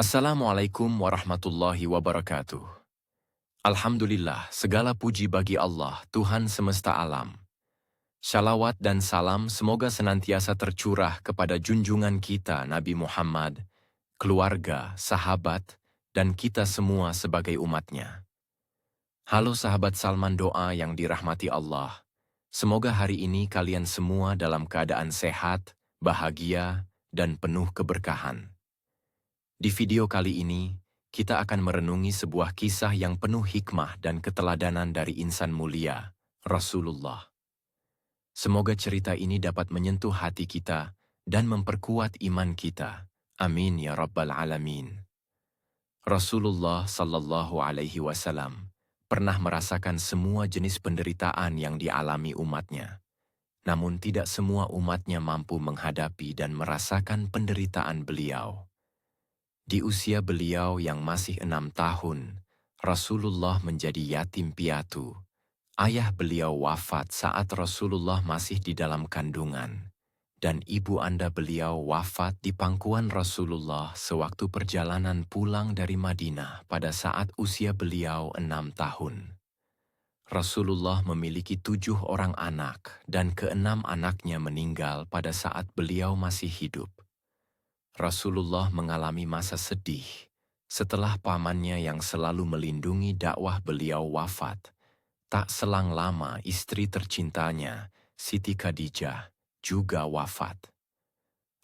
Assalamualaikum warahmatullahi wabarakatuh. Alhamdulillah, segala puji bagi Allah, Tuhan semesta alam. Shalawat dan salam semoga senantiasa tercurah kepada junjungan kita Nabi Muhammad, keluarga, sahabat, dan kita semua sebagai umatnya. Halo sahabat Salman Doa yang dirahmati Allah. Semoga hari ini kalian semua dalam keadaan sehat, bahagia, dan penuh keberkahan. Di video kali ini, kita akan merenungi sebuah kisah yang penuh hikmah dan keteladanan dari insan mulia, Rasulullah. Semoga cerita ini dapat menyentuh hati kita dan memperkuat iman kita. Amin ya Rabbal Alamin. Rasulullah Sallallahu Alaihi Wasallam pernah merasakan semua jenis penderitaan yang dialami umatnya. Namun tidak semua umatnya mampu menghadapi dan merasakan penderitaan beliau. Di usia beliau yang masih 6 tahun, Rasulullah menjadi yatim piatu. Ayah beliau wafat saat Rasulullah masih di dalam kandungan, dan ibu anda beliau wafat di pangkuan Rasulullah sewaktu perjalanan pulang dari Madinah pada saat usia beliau 6 tahun. Rasulullah memiliki 7 orang anak dan ke-6 anaknya meninggal pada saat beliau masih hidup. Rasulullah mengalami masa sedih setelah pamannya yang selalu melindungi dakwah beliau wafat. Tak selang lama istri tercintanya, Siti Khadijah, juga wafat.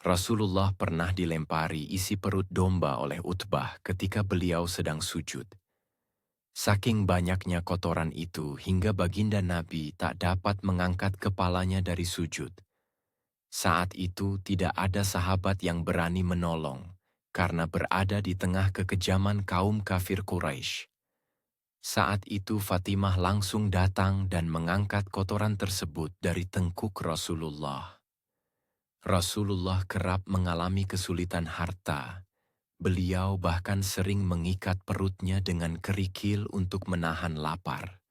Rasulullah pernah dilempari isi perut domba oleh Utbah ketika beliau sedang sujud. Saking banyaknya kotoran itu hingga baginda Nabi tak dapat mengangkat kepalanya dari sujud. Saat itu tidak ada sahabat yang berani menolong, karena berada di tengah kekejaman kaum kafir Quraisy. Saat itu Fatimah langsung datang dan mengangkat kotoran tersebut dari tengkuk Rasulullah. Rasulullah kerap mengalami kesulitan harta. Beliau bahkan sering mengikat perutnya dengan kerikil untuk menahan lapar.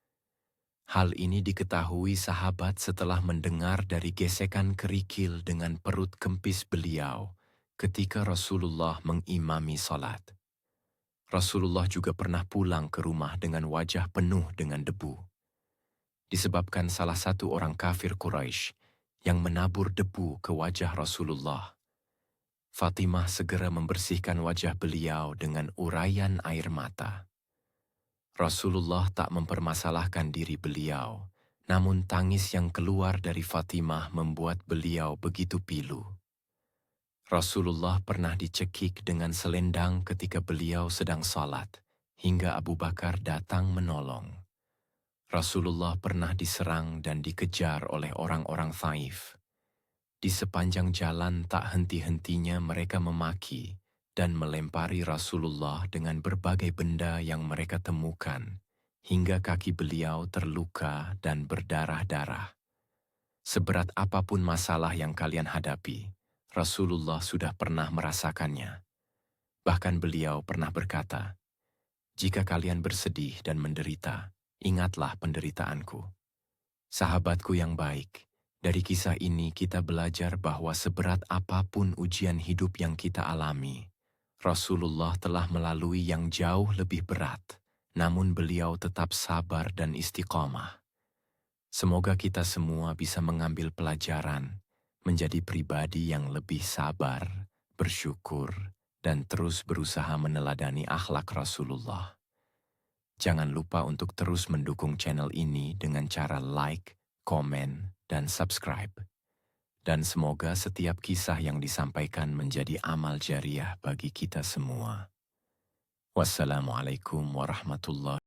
Hal ini diketahui sahabat setelah mendengar dari gesekan kerikil dengan perut kempis beliau ketika Rasulullah mengimami salat. Rasulullah juga pernah pulang ke rumah dengan wajah penuh dengan debu. Disebabkan salah satu orang kafir Quraisy yang menabur debu ke wajah Rasulullah. Fatimah segera membersihkan wajah beliau dengan uraian air mata. Rasulullah tak mempermasalahkan diri beliau, namun tangis yang keluar dari Fatimah membuat beliau begitu pilu. Rasulullah pernah dicekik dengan selendang ketika beliau sedang salat, hingga Abu Bakar datang menolong. Rasulullah pernah diserang dan dikejar oleh orang-orang Thaif. Di sepanjang jalan tak henti-hentinya mereka memaki dan melempari Rasulullah dengan berbagai benda yang mereka temukan, hingga kaki beliau terluka dan berdarah-darah. Seberat apapun masalah yang kalian hadapi, Rasulullah sudah pernah merasakannya. Bahkan beliau pernah berkata, "Jika kalian bersedih dan menderita, ingatlah penderitaanku." Sahabatku yang baik, dari kisah ini kita belajar bahwa seberat apapun ujian hidup yang kita alami, Rasulullah telah melalui yang jauh lebih berat, namun beliau tetap sabar dan istiqomah. Semoga kita semua bisa mengambil pelajaran, menjadi pribadi yang lebih sabar, bersyukur, dan terus berusaha meneladani akhlak Rasulullah. Jangan lupa untuk terus mendukung channel ini dengan cara like, komen, dan subscribe. Dan semoga setiap kisah yang disampaikan menjadi amal jariah bagi kita semua. Wassalamualaikum warahmatullahi wabarakatuh.